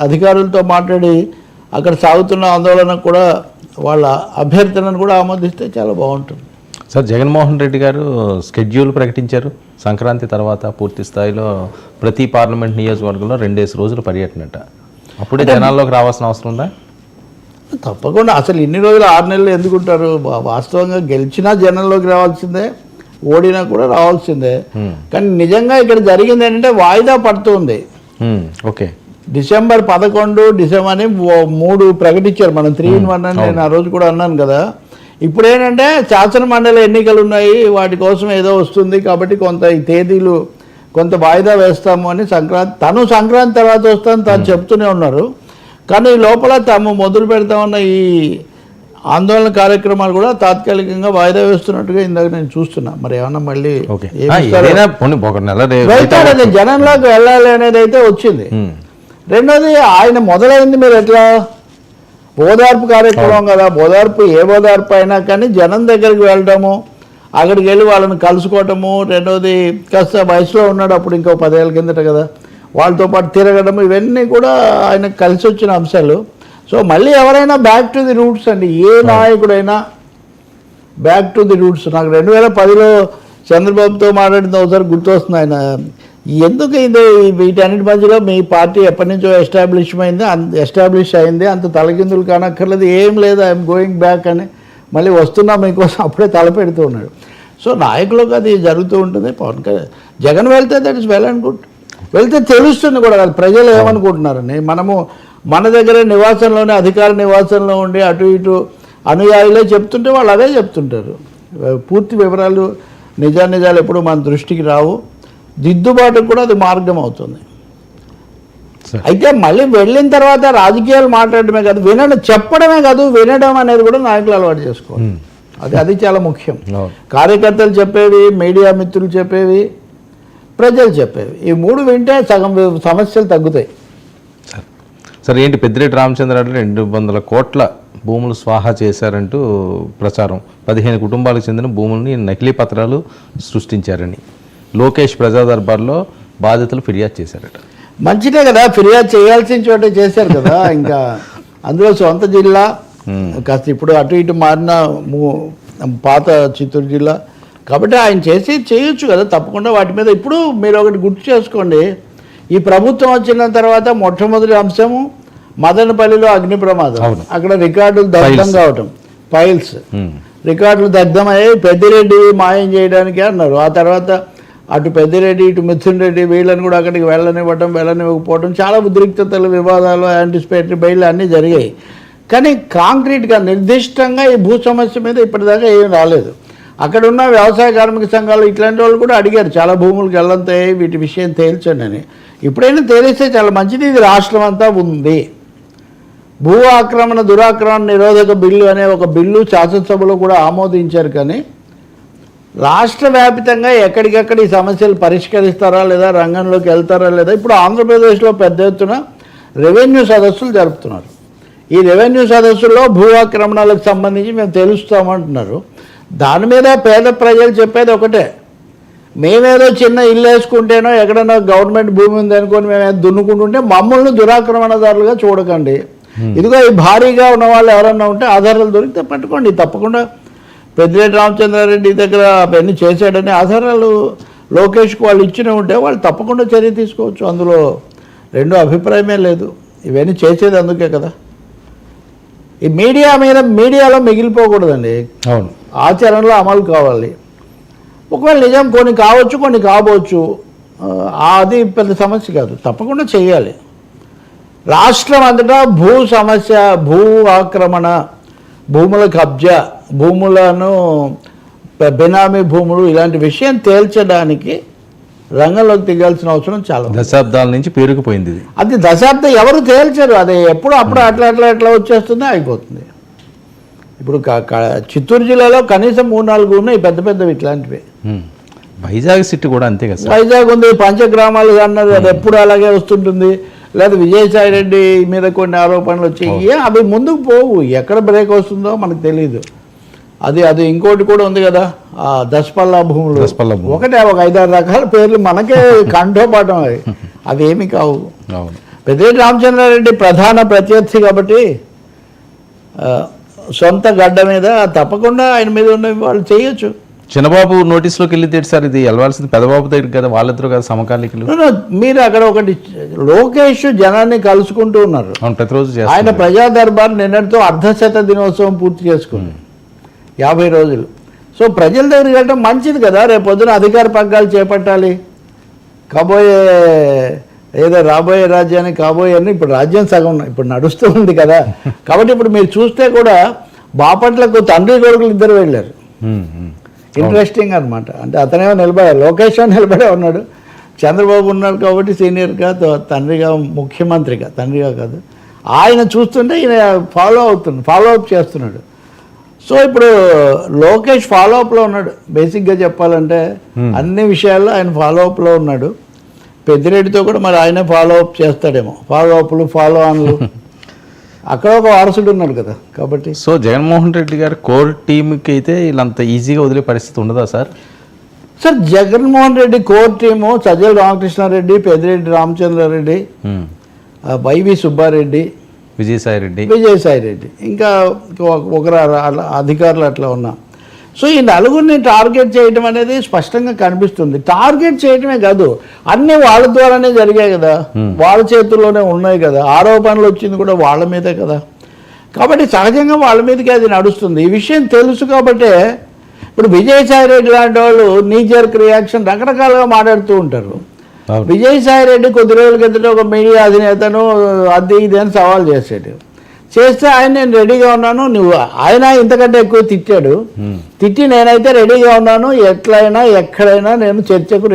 అధికారులతో మాట్లాడి అక్కడ సాగుతున్న ఆందోళన కూడా వాళ్ళ అభ్యర్థనను కూడా ఆమోదిస్తే చాలా బాగుంటుంది. సార్, జగన్మోహన్ రెడ్డి గారు స్కెడ్యూల్ ప్రకటించారు. సంక్రాంతి తర్వాత పూర్తి స్థాయిలో ప్రతి పార్లమెంట్ నియోజకవర్గంలో 2 రోజులు పర్యటనట. అప్పుడే జనాల్లోకి రావాల్సిన అవసరం ఉందా? తప్పకుండా. అసలు ఇన్ని రోజులు 6 నెలలు ఎందుకుంటారు? వాస్తవంగా గెలిచినా జనంలోకి రావాల్సిందే, ఓడినా కూడా రావాల్సిందే. కానీ నిజంగా ఇక్కడ జరిగింది ఏంటంటే వాయిదా పడుతుంది. ఓకే, డిసెంబర్ 11 అని 3 ప్రకటించారు. మనం 3-in-1 అని నేను ఆ రోజు కూడా అన్నాను కదా. ఇప్పుడు ఏంటంటే శాసన మండలి ఎన్నికలు ఉన్నాయి, వాటి కోసం ఏదో వస్తుంది కాబట్టి కొంత ఈ తేదీలు కొంత వాయిదా వేస్తాము అని సంక్రాంతి తర్వాత వస్తాను తను చెప్తూనే ఉన్నారు. కానీ ఈ లోపల తాము మొదలు పెడతామన్న ఈ ఆందోళన కార్యక్రమాలు కూడా తాత్కాలికంగా వాయిదా వేస్తున్నట్టుగా ఇందాక నేను చూస్తున్నా. మరి ఏమన్నా మళ్ళీ వెళ్తాడని జనంలోకి వెళ్ళాలి అనేది అయితే వచ్చింది. రెండోది ఆయన మొదలైంది మీరు ఎట్లా ఓదార్పు కార్యక్రమం కదా. ఏ ఓదార్పు అయినా కానీ జనం దగ్గరికి వెళ్ళడము, అక్కడికి వెళ్ళి వాళ్ళని కలుసుకోవటము. రెండోది కాస్త వయసులో ఉన్నాడు అప్పుడు, ఇంకో 10 ఏళ్ళ కిందట కదా, వాళ్ళతో పాటు తిరగడం, ఇవన్నీ కూడా ఆయనకు కలిసి వచ్చిన అంశాలు. సో మళ్ళీ ఎవరైనా బ్యాక్ టు ది రూట్స్ అండి. ఏ నాయకుడైనా బ్యాక్ టు ది రూట్స్. నాకు 2010లో చంద్రబాబుతో మాట్లాడింది ఒకసారి గుర్తొస్తుంది. ఆయన ఎందుకు ఇది వీటన్నిటి మధ్యలో మీ పార్టీ ఎప్పటి నుంచో ఎస్టాబ్లిష్ అయింది, అంత తలకిందులు కానక్కర్లేదు, ఏం లేదు, ఐఎమ్ గోయింగ్ బ్యాక్ అని మళ్ళీ వస్తున్నా మీకోసం అప్పుడే తలపెడుతూ ఉన్నాడు. సో నాయకులకు అది జరుగుతూ ఉంటుంది. జగన్ వెళ్తే that is well and good. వెళ్తే తెలుస్తుంది కూడా కదా ప్రజలు ఏమనుకుంటున్నారని. మన దగ్గర నివాసంలోనే, అధికార నివాసంలో ఉండి అటు ఇటు అనుయాయులే చెప్తుంటే వాళ్ళు అదే చెప్తుంటారు. పూర్తి వివరాలు నిజాలు ఎప్పుడు మన దృష్టికి రావు. దిద్దుబాటుకు కూడా అది మార్గం అవుతుంది. అయితే మళ్ళీ వెళ్ళిన తర్వాత రాజకీయాలు మాట్లాడటమే కాదు, చెప్పడమే కాదు, వినడం అనేది కూడా నాయకులు అలవాటు చేసుకోవాలి. అది చాలా ముఖ్యం. కార్యకర్తలు చెప్పేవి, మీడియా మిత్రులు చెప్పేవి, ప్రజలు చెప్పేవి, ఈ 3 వింటే సగం సమస్యలు తగ్గుతాయి. సరే, ఏంటి పెద్దిరెడ్డి రామచంద్రారెడ్డి 200 కోట్ల భూములు స్వాహా చేశారంటూ ప్రచారం. 15 కుటుంబాలకు చెందిన భూములని నకిలీ పత్రాలు సృష్టించారని లోకేష్ ప్రజా దర్బార్లో బాధితులు ఫిర్యాదు చేశారట. మంచిదే కదా, ఫిర్యాదు చేయాల్సిన చోటే చేశారు కదా. ఇంకా అందులో సొంత జిల్లా కాస్త ఇప్పుడు అటు ఇటు మారిన పాత చిత్తూరు జిల్లా కాబట్టి ఆయన చేయొచ్చు కదా తప్పకుండా. వాటి మీద ఇప్పుడు మీరు ఒకటి గుర్తు చేసుకోండి, ఈ ప్రభుత్వం వచ్చిన తర్వాత మొట్టమొదటి అంశము మదనపల్లిలో అగ్ని ప్రమాదం. అక్కడ రికార్డులు దగ్ధం కావటం, ఫైల్స్ రికార్డులు దగ్ధమయ్యాయి. పెద్దిరెడ్డి మాయం చేయడానికి అన్నారు. ఆ తర్వాత అటు పెద్దిరెడ్డి ఇటు మిథున్ రెడ్డి వీళ్ళని కూడా అక్కడికి వెళ్ళనివ్వకపోవడం, చాలా ఉద్రిక్తతలు, వివాదాలు, యాంటిసిపేటరీ బెయిల్ అన్నీ జరిగాయి. కానీ కాంక్రీట్గా నిర్దిష్టంగా ఈ భూ సమస్య మీద ఇప్పటిదాకా ఏం రాలేదు. అక్కడ ఉన్న వ్యవసాయ కార్మిక సంఘాలు ఇట్లాంటి వాళ్ళు కూడా అడిగారు, చాలా భూములకు వెళ్ళంతాయి, వీటి విషయం తేల్చండి అని. ఇప్పుడైనా తేలిస్తే చాలా మంచిది. ఇది రాష్ట్రం అంతా ఉంది. భూ ఆక్రమణ దురాక్రమణ నిరోధక బిల్లు అనే ఒక బిల్లు శాసనసభలో కూడా ఆమోదించారు. కానీ రాష్ట్ర వ్యాప్తంగా ఎక్కడికెక్కడ ఈ సమస్యలు పరిష్కరిస్తారా లేదా, రంగంలోకి వెళ్తారా లేదా. ఇప్పుడు ఆంధ్రప్రదేశ్లో పెద్ద ఎత్తున రెవెన్యూ సదస్సులు జరుపుతున్నారు. ఈ రెవెన్యూ సదస్సుల్లో భూ ఆక్రమణలకు సంబంధించి మేము తెలుస్తామంటున్నారు. దాని మీద పేద ప్రజలు చెప్పేది ఒకటే, మేమేదో చిన్న ఇల్లు వేసుకుంటేనో ఎక్కడైనా గవర్నమెంట్ భూమి ఉంది అనుకొని మేము దున్నుకుంటుంటే మమ్మల్ని దురాక్రమణదారులుగా చూడకండి. ఇదిగో ఈ భారీగా ఉన్న వాళ్ళు ఎవరన్నా ఉంటే ఆధారాలు దొరికితే పట్టుకోండి. తప్పకుండా పెద్దిరెడ్డి రామచంద్రారెడ్డి దగ్గర అవన్నీ చేశాడని ఆధారాలు లోకేష్కి వాళ్ళు ఇచ్చిన ఉంటే వాళ్ళు తప్పకుండా చర్య తీసుకోవచ్చు. అందులో రెండో అభిప్రాయమే లేదు. ఇవన్నీ చేసేది అందుకే కదా. ఈ మీడియాలో మిగిలిపోకూడదండి. అవును, ఆచరణలో అమలు కావాలి. ఒకవేళ నిజం కొన్ని కావచ్చు, కొన్ని కాబోచ్చు, అది పెద్ద సమస్య కాదు, తప్పకుండా చేయాలి. రాష్ట్రం అంతటా భూ సమస్య, భూ ఆక్రమణ, భూముల కబ్జా, భూములను బెనామీ భూములు, ఇలాంటి విషయం తేల్చడానికి రంగంలోకి దిగాల్సిన అవసరం చాలా. దశాబ్దాల నుంచి పేరుకుపోయింది అది. దశాబ్దం ఎవరు తేల్చారు, అది ఎప్పుడు అప్పుడు అట్లా వచ్చేస్తుంది, అయిపోతుంది. ఇప్పుడు చిత్తూరు జిల్లాలో కనీసం 3-4 ఉన్నాయి పెద్ద పెద్దవి ఇట్లాంటివి. వైజాగ్ సిటీ కూడా అంతే కదా. వైజాగ్ ఉంది, పంచగ్రామాలు అన్నారు, అది ఎప్పుడు అలాగే వస్తుంటుంది. లేదా విజయసాయి రెడ్డి మీద కొన్ని ఆరోపణలు వచ్చాయి, అవి ముందుకు పోవు. ఎక్కడ బ్రేక్ వస్తుందో మనకు తెలియదు. అది ఇంకోటి కూడా ఉంది కదా, దశపల్లా భూములు. ఒకటే ఒక 5-6 రకాల పేర్లు మనకే కంఠోపాఠం. అవి ఏమి కావు. పెద్దిరెడ్డి రామచంద్రారెడ్డి ప్రధాన ప్రత్యర్థి కాబట్టి సొంత గడ్డ మీద తప్పకుండా ఆయన మీద ఉన్న వాళ్ళు చేయొచ్చు. చిన్నబాబు నోటీస్లోకి వెళ్ళి సార్ ఇది వెళ్ళవలసింది పెద్దబాబు దగ్గర కదా, వాళ్ళిద్దరు కదా సమకాలికులు. మీరు అక్కడ ఒకటి లోకేష్ జనాన్ని కలుసుకుంటూ ఉన్నారు. అవును, ప్రతిరోజు చేస్తారు. ఆయన ప్రజా దర్బార్ నిన్నటితో అర్ధశత దినోత్సవం పూర్తి చేసుకుంది, 50 రోజులు. సో ప్రజల దగ్గరికి వెళ్ళడం మంచిది కదా. రేపు పొద్దున అధికార పగ్గాలు చేపట్టాలి, కాబోయే ఏదో రాబోయే రాజ్యానికి కాబోయే అని ఇప్పుడు రాజ్యం సగం ఇప్పుడు నడుస్తూ ఉంది కదా. కాబట్టి ఇప్పుడు మీరు చూస్తే కూడా బాపట్లకు తండ్రి కొడుకులు ఇద్దరు వెళ్ళారు. ఇంట్రెస్టింగ్ అనమాట. అంటే అతనేమో నిలబడారు, లోకేష్ నిలబడే ఉన్నాడు, చంద్రబాబు ఉన్నాడు కాబట్టి సీనియర్గా, తండ్రిగా, ముఖ్యమంత్రిగా, తండ్రిగా కాదు. ఆయన చూస్తుంటే ఈయన ఫాలో అప్ చేస్తున్నాడు. సో ఇప్పుడు లోకేష్ ఫాలో అప్లో ఉన్నాడు. బేసిక్గా చెప్పాలంటే అన్ని విషయాల్లో ఆయన ఫాలో అప్లో ఉన్నాడు. పెద్దిరెడ్డితో కూడా మరి ఆయనే ఫాలో అప్ చేస్తాడేమో, ఫాలో అప్లు, ఫాలో ఆన్లు. అక్కడ ఒక వారసుడు ఉన్నాడు కదా. కాబట్టి సో జగన్మోహన్ రెడ్డి గారు కోర్ టీంకి అయితే వీళ్ళంత ఈజీగా వదిలే పరిస్థితి ఉండదా sir? Sir Jaganmohan Reddy core team Sajjala Ramakrishnareddy, Peddireddy Ramachandrareddy, YV Subbareddy, Vijayasaireddy, ఇంకా ఒకరు అధికారులు అట్లా ఉన్నా. సో ఈ నలుగురిని టార్గెట్ చేయడం అనేది స్పష్టంగా కనిపిస్తుంది. టార్గెట్ చేయడమే కాదు, అన్నీ వాళ్ళ ద్వారానే జరిగాయి కదా, వాళ్ళ చేతుల్లోనే ఉన్నాయి కదా, ఆరోపణలు వచ్చింది కూడా వాళ్ళ మీదే కదా. కాబట్టి సహజంగా వాళ్ళ మీదకి అది నడుస్తుంది. ఈ విషయం తెలుసు కాబట్టే ఇప్పుడు విజయసాయిరెడ్డి లాంటి వాళ్ళు నీజర్క్ రియాక్షన్ రకరకాలుగా మాట్లాడుతూ ఉంటారు. విజయసాయిరెడ్డి కొద్ది రోజుల కిందట ఒక మీడియా అధినేతను అది ఇది అని సవాల్ చేస్తే ఆయన నేను రెడీగా ఉన్నాను, నువ్వు ఆయన ఇంతకంటే ఎక్కువ తిట్టాడు, తిట్టి నేనైతే రెడీగా ఉన్నాను, ఎట్లయినా ఎక్కడైనా నేను చర్చకు